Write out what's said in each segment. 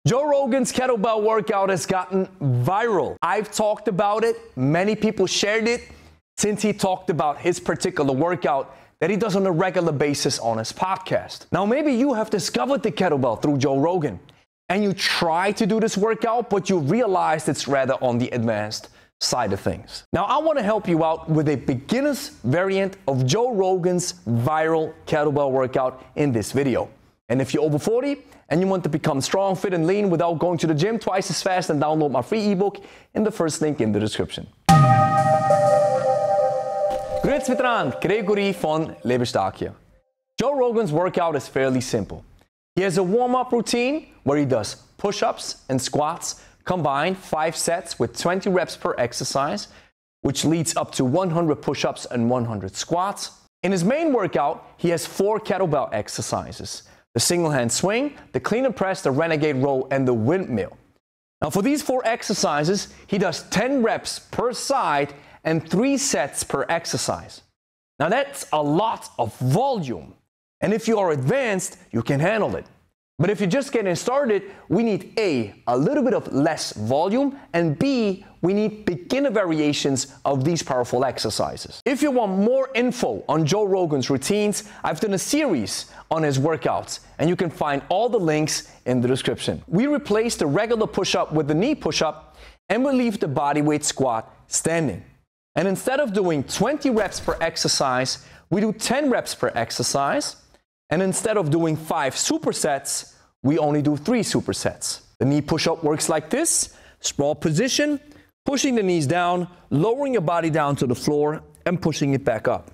Joe Rogan's kettlebell workout has gotten viral. I've talked about it. Many people shared it since he talked about his particular workout that he does on a regular basis on his podcast. Now, maybe you have discovered the kettlebell through Joe Rogan and you try to do this workout, but you realized it's rather on the advanced side of things. Now, I want to help you out with a beginner's variant of Joe Rogan's viral kettlebell workout in this video. And if you're over 40 and you want to become strong, fit, and lean without going to the gym twice as fast, then download my free ebook in the first link in the description. Grüezi miteinander, Gregory von Lebe Stark hier. Joe Rogan's workout is fairly simple. He has a warm-up routine where he does push-ups and squats, combined 5 sets with 20 reps per exercise, which leads up to 100 push-ups and 100 squats. In his main workout, he has 4 kettlebell exercises: the single hand swing, the clean and press, the Renegade row, and the windmill. Now for these 4 exercises, he does 10 reps per side and 3 sets per exercise. Now that's a lot of volume. And if you are advanced, you can handle it. But if you're just getting started, we need A, a little bit of less volume, and B, we need beginner variations of these powerful exercises. If you want more info on Joe Rogan's routines, I've done a series on his workouts, and you can find all the links in the description. We replace the regular push-up with the knee push-up, and we leave the bodyweight squat standing. And instead of doing 20 reps per exercise, we do 10 reps per exercise. And instead of doing 5 supersets, we only do 3 supersets. The knee push-up works like this: sprawl position, pushing the knees down, lowering your body down to the floor, and pushing it back up.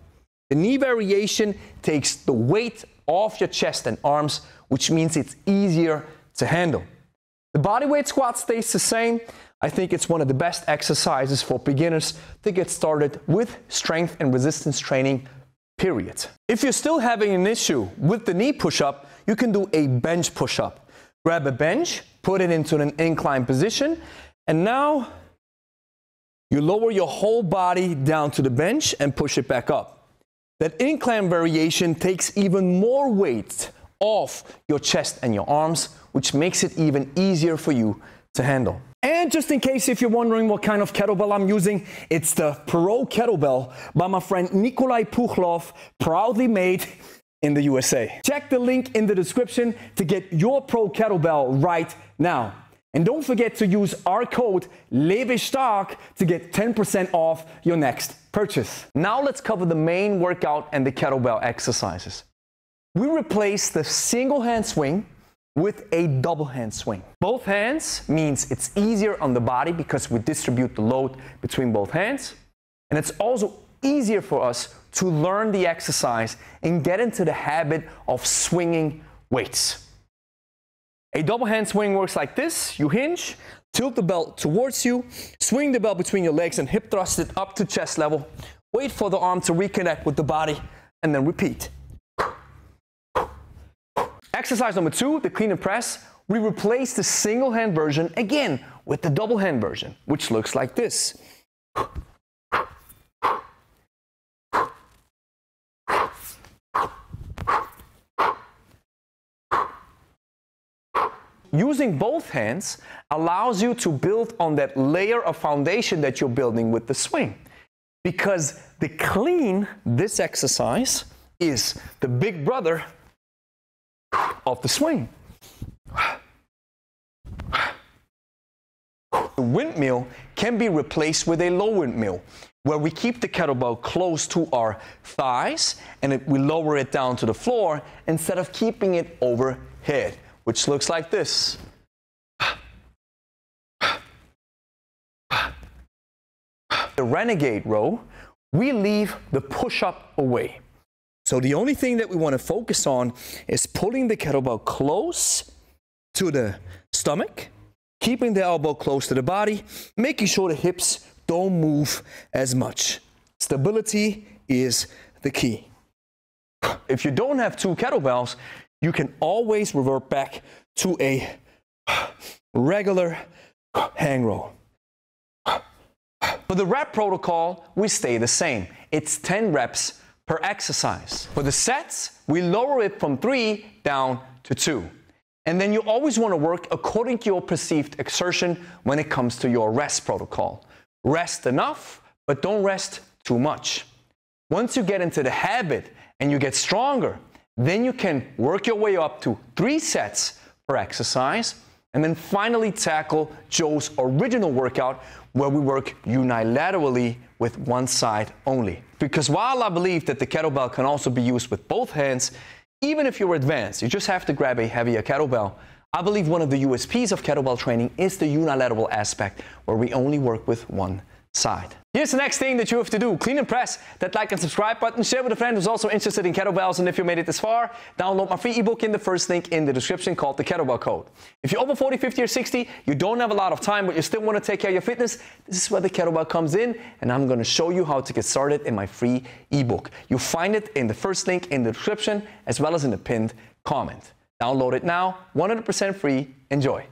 The knee variation takes the weight off your chest and arms, which means it's easier to handle. The bodyweight squat stays the same. I think it's one of the best exercises for beginners to get started with strength and resistance training, period. If you're still having an issue with the knee push-up, you can do a bench push-up. Grab a bench, put it into an incline position, and now you lower your whole body down to the bench and push it back up. That incline variation takes even more weight off your chest and your arms, which makes it even easier for you to handle. And just in case if you're wondering what kind of kettlebell I'm using, it's the Pro Kettlebell by my friend Nikolai Puchlov, proudly made in the USA. Check the link in the description to get your Pro Kettlebell right now. And don't forget to use our code LEBESTARK to get 10% off your next purchase. Now let's cover the main workout and the kettlebell exercises. We replace the single hand swing with a double hand swing. Both hands means it's easier on the body because we distribute the load between both hands. And it's also easier for us to learn the exercise and get into the habit of swinging weights. A double hand swing works like this: you hinge, tilt the belt towards you, swing the belt between your legs and hip thrust it up to chest level, wait for the arm to reconnect with the body, and then repeat. Exercise number 2, the clean and press. We replace the single hand version again with the double hand version, which looks like this. Using both hands allows you to build on that layer of foundation that you're building with the swing. Because the clean, this exercise, is the big brother of the swing. The windmill can be replaced with a low windmill, where we keep the kettlebell close to our thighs and we lower it down to the floor instead of keeping it overhead, which looks like this. The Renegade row, we leave the push-up away. So the only thing that we want to focus on is pulling the kettlebell close to the stomach, keeping the elbow close to the body, making sure the hips don't move as much. Stability is the key. If you don't have 2 kettlebells, you can always revert back to a regular hang row. For the rep protocol, we stay the same. It's 10 reps per exercise. For the sets, we lower it from 3 down to 2. And then you always want to work according to your perceived exertion when it comes to your rest protocol. Rest enough, but don't rest too much. Once you get into the habit and you get stronger, then you can work your way up to 3 sets per exercise, and then finally tackle Joe's original workout where we work unilaterally with one side only. Because while I believe that the kettlebell can also be used with both hands, even if you're advanced, you just have to grab a heavier kettlebell. I believe one of the USPs of kettlebell training is the unilateral aspect where we only work with one side. Here's the next thing that you have to do. Clean and press that like and subscribe button. Share with a friend who's also interested in kettlebells. And if you made it this far, download my free ebook in the first link in the description called the Kettlebell Code. If you're over 40, 50, or 60, you don't have a lot of time, but you still want to take care of your fitness, this is where the kettlebell comes in, and I'm going to show you how to get started in my free ebook. You'll find it in the first link in the description, as well as in the pinned comment. Download it now, 100% free. Enjoy.